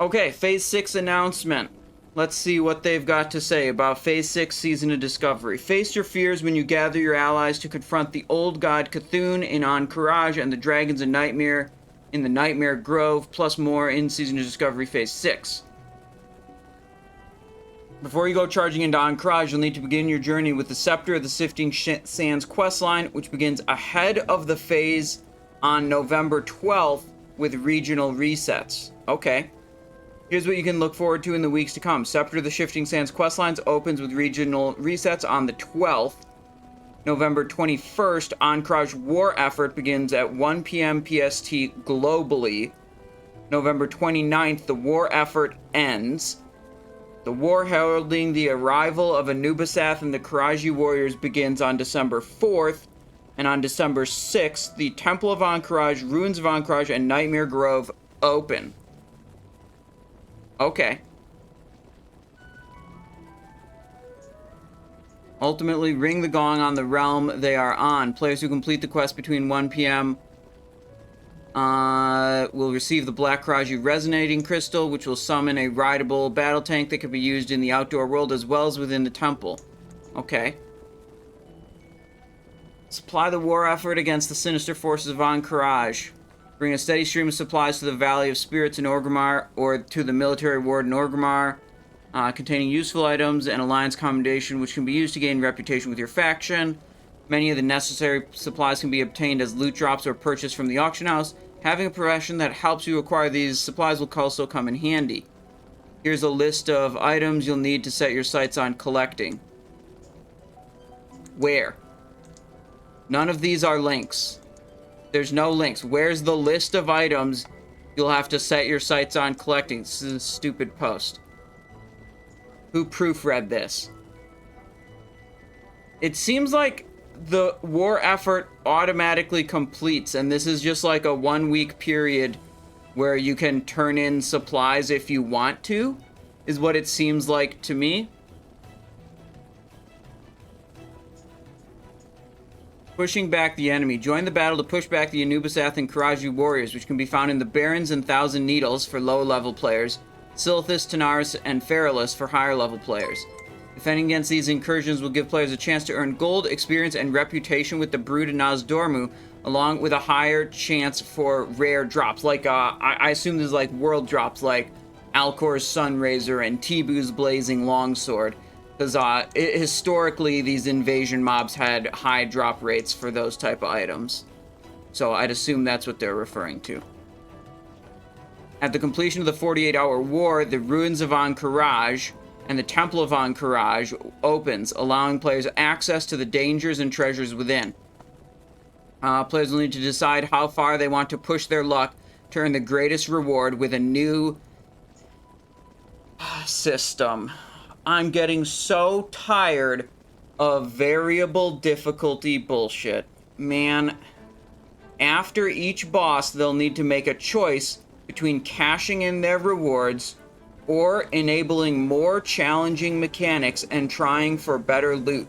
Okay, Phase 6 announcement. Let's see what they've got to say about Phase 6 Season of Discovery. Face your fears when you gather your allies to confront the old god Cthulhu in Encourage and the dragons of Nightmare in the Nightmare Grove, plus more in Season of Discovery Phase 6. Before you go charging into Encourage, you'll need to begin your journey with the Scepter of the Sifting Sands questline, which begins ahead of the phase on November 12th with regional resets. Okay. Here's what you can look forward to in the weeks to come. Scepter of the Shifting Sands questlines opens with regional resets on the 12th. November 21st, Encourage War Effort begins at 1 p.m. PST globally. November 29th, the war effort ends. The war heralding the arrival of Anubisath and the Karaji warriors begins on December 4th. And on December 6th, the Temple of Encourage, Ruins of Encourage, and Nightmare Grove open. Okay. Ultimately, ring the gong on the realm they are on. Players who complete the quest between 1 p.m. Will receive the Black Karaji Resonating Crystal, which will summon a rideable battle tank that can be used in the outdoor world as well as within the temple. Okay. Supply the war effort against the sinister forces of Encourage. Bring a steady stream of supplies to the Valley of Spirits in Orgrimmar, or to the military ward in Orgrimmar, containing useful items and alliance commendation, which can be used to gain reputation with your faction. Many of the necessary supplies can be obtained as loot drops or purchased from the auction house. Having a profession that helps you acquire these supplies will also come in handy. Here's a list of items you'll need to set your sights on collecting. Where? None of these are links. There's no links. Where's the list of items you'll have to set your sights on collecting? This is a stupid post. Who proofread this? It seems like the war effort automatically completes, and this is just like a 1 week period where you can turn in supplies if you want to, is what it seems like to me. Pushing back the enemy. Join the battle to push back the Anubisath and Karaji warriors, which can be found in the Barrens and Thousand Needles for low-level players, Silithus, Tanaris, and Feralus for higher-level players. Defending against these incursions will give players a chance to earn gold, experience, and reputation with the Brood of Nozdormu, along with a higher chance for rare drops. Like, I assume there's like world drops, like Alcor's Sunraiser and Tibu's Blazing Longsword. Because historically, these invasion mobs had high drop rates for those type of items. So I'd assume that's what they're referring to. At the completion of the 48-hour war, the Ruins of Encourage and the Temple of Encourage opens, allowing players access to the dangers and treasures within. Players will need to decide how far they want to push their luck to earn the greatest reward with a new system. I'm getting so tired of variable difficulty bullshit. Man, after each boss, they'll need to make a choice between cashing in their rewards or enabling more challenging mechanics and trying for better loot.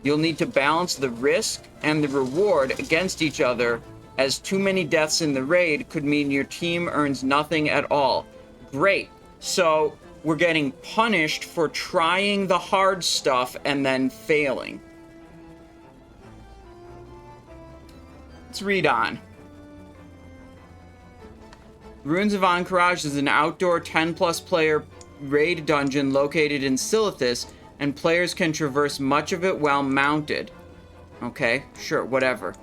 You'll need to balance the risk and the reward against each other, as too many deaths in the raid could mean your team earns nothing at all. Great. So we're getting punished for trying the hard stuff and then failing. Let's read on. Ruins of Encourage is an outdoor 10-plus player raid dungeon located in Silithus, and players can traverse much of it while mounted. Okay, sure, whatever.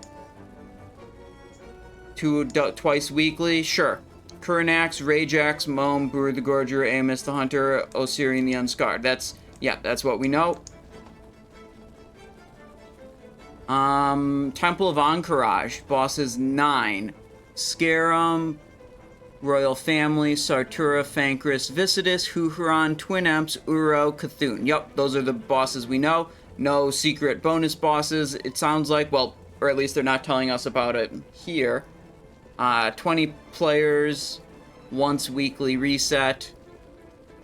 Twice weekly, sure. Kurnax, Rajax, Mome, Brewer the Gorger, Amos the Hunter, Osirian the Unscarred. That's what we know. Temple of Encourage, bosses 9. Scarum, Royal Family, Sartura, Fankris, Visitus, Huhuron, Twin Emps, Uro, Cthulhu. Yup, those are the bosses we know. No secret bonus bosses, it sounds like. Well, or at least they're not telling us about it here. 20 players, once weekly reset.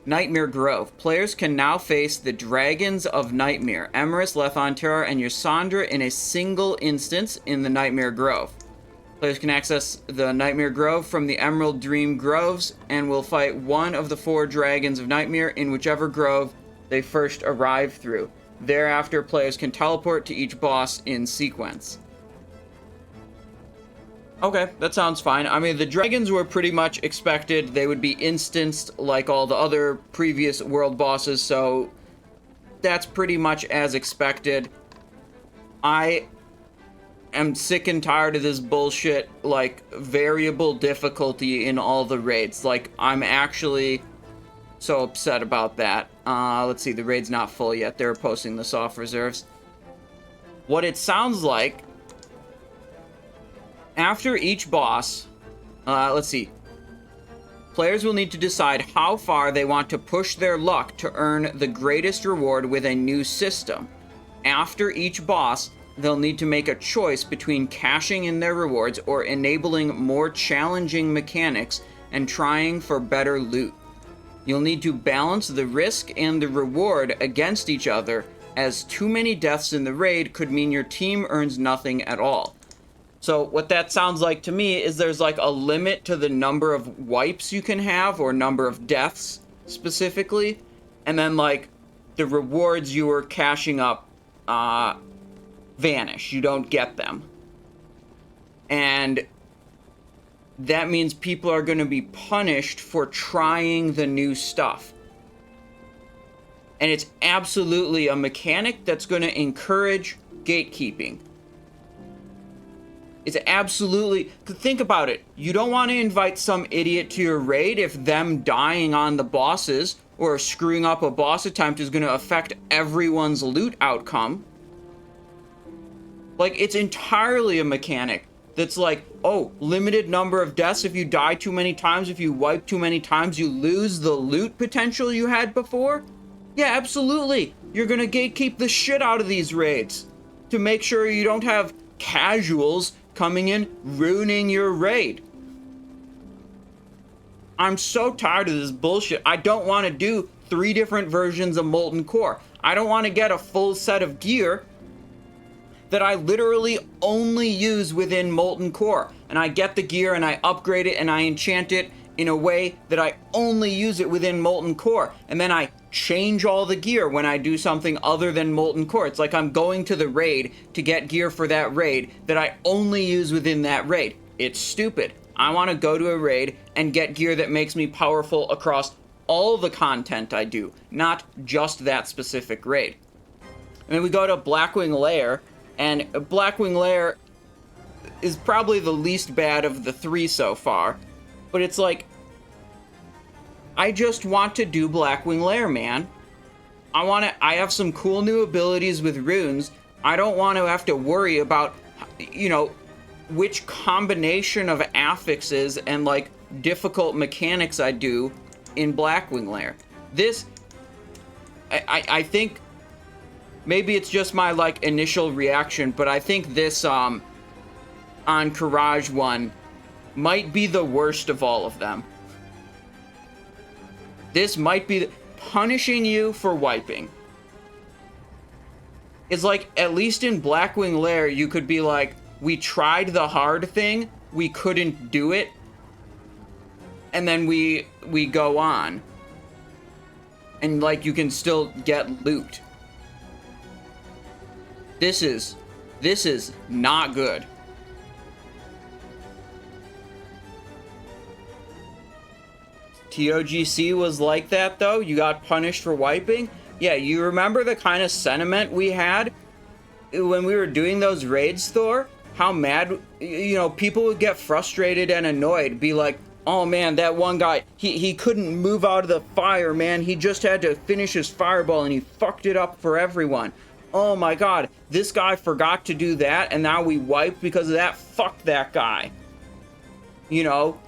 Nightmare Grove. Players can now face the Dragons of Nightmare, Emerus, Lethon Terror, and Ysandra in a single instance in the Nightmare Grove. Players can access the Nightmare Grove from the Emerald Dream Groves and will fight one of the 4 dragons of Nightmare in whichever grove they first arrive through. Thereafter, players can teleport to each boss in sequence. Okay, that sounds fine. I mean, the dragons were pretty much expected. They would be instanced like all the other previous world bosses, so that's pretty much as expected. I am sick and tired of this bullshit, like, variable difficulty in all the raids. Like, I'm actually so upset about that. Let's see, the raid's not full yet. They're posting the soft reserves. What it sounds like, after each boss, let's see, players will need to decide how far they want to push their luck to earn the greatest reward with a new system. After each boss, they'll need to make a choice between cashing in their rewards or enabling more challenging mechanics and trying for better loot. You'll need to balance the risk and the reward against each other, as too many deaths in the raid could mean your team earns nothing at all. So what that sounds like to me is there's like a limit to the number of wipes you can have, or number of deaths specifically, and then like the rewards you were cashing up vanish. You don't get them. And that means people are going to be punished for trying the new stuff. And it's absolutely a mechanic that's going to encourage gatekeeping. It's absolutely... Think about it. You don't want to invite some idiot to your raid if them dying on the bosses or screwing up a boss attempt is going to affect everyone's loot outcome. Like, it's entirely a mechanic that's like, oh, limited number of deaths. If you die too many times, if you wipe too many times, you lose the loot potential you had before. Yeah, absolutely. You're going to gatekeep the shit out of these raids to make sure you don't have casuals coming in, ruining your raid. I'm so tired of this bullshit. I don't want to do 3 different versions of Molten Core. I don't want to get a full set of gear that I literally only use within Molten Core. And I get the gear and I upgrade it and I enchant it in a way that I only use it within Molten Core. And then I change all the gear when I do something other than Molten Core. It's like I'm going to the raid to get gear for that raid that I only use within that raid. It's stupid. I want to go to a raid and get gear that makes me powerful across all the content I do, not just that specific raid. And then we go to Blackwing Lair, and Blackwing Lair is probably the least bad of the 3 so far. But it's like, I just want to do Blackwing Lair, man. I have some cool new abilities with runes. I don't want to have to worry about, you know, which combination of affixes and, like, difficult mechanics I do in Blackwing Lair. This, I think, maybe it's just my, like, initial reaction, but I think this, on Courage 1 might be the worst of all of them. This might be punishing you for wiping. It's like, at least in Blackwing Lair, you could be like, we tried the hard thing, we couldn't do it, and then we go on. And, like, you can still get loot. This is not good. TOGC was like that, though? You got punished for wiping? Yeah, you remember the kind of sentiment we had when we were doing those raids, Thor? How mad, you know, people would get frustrated and annoyed, be like, oh man, that one guy, he couldn't move out of the fire, man. He just had to finish his fireball and he fucked it up for everyone. Oh my god, this guy forgot to do that and now we wiped because of that. Fuck that guy. You know?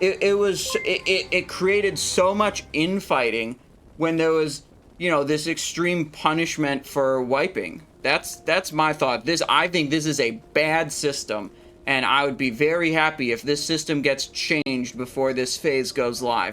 It created so much infighting when there was, you know, this extreme punishment for wiping. That's my thought. I think this is a bad system, and I would be very happy if this system gets changed before this phase goes live.